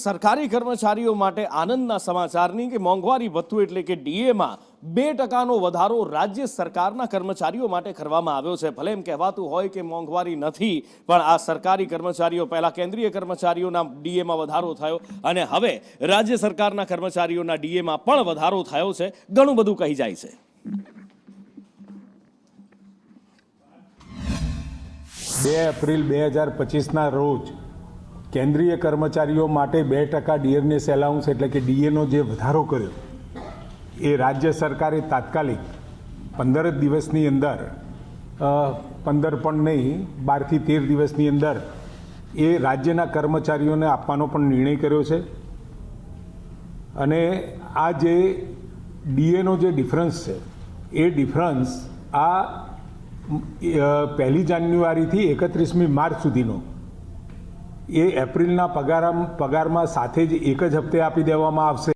સરકારી કર્મચારીઓ માટે આનંદના સમાચારની કે મોંઘવારી ભથ્થું એટલે કે ડીએમાં 2% વધારો રાજ્ય સરકારના કર્મચારીઓ માટે કરવામાં આવ્યો છે। ભલે એમ કહેવાતું હોય કે મોંઘવારી નથી, પણ આ સરકારી કર્મચારીઓ પહેલા કેન્દ્રીય કર્મચારીઓના ડીએમાં વધારો થયો અને હવે રાજ્ય સરકારના કર્મચારીઓના ડીએમાં પણ વધારો થયો છે। ઘણું બધું કહી જાય છે। 2 એપ્રિલ 2025ના રોજ કેન્દ્રીય કર્મચારીઓ માટે 2% ડીએનએસ એલાઉન્સ એટલે કે ડીએનો જે વધારો કર્યો એ રાજ્ય સરકારે તાત્કાલિક 15 દિવસની અંદર 15 પણ નહીં 12 થી 13 દિવસની અંદર એ રાજ્યના કર્મચારીઓને આપવાનો પણ નિર્ણય કર્યો છે। અને આ જે ડીએનો જે ડિફરન્સ છે એ ડિફરન્સ આ 1 જાન્યુઆરીથી 31મી માર્ચ સુધીનો એ એપ્રિલના પગારમાં સાથે જ એક જ હપ્તે આપી દેવામાં આવશે।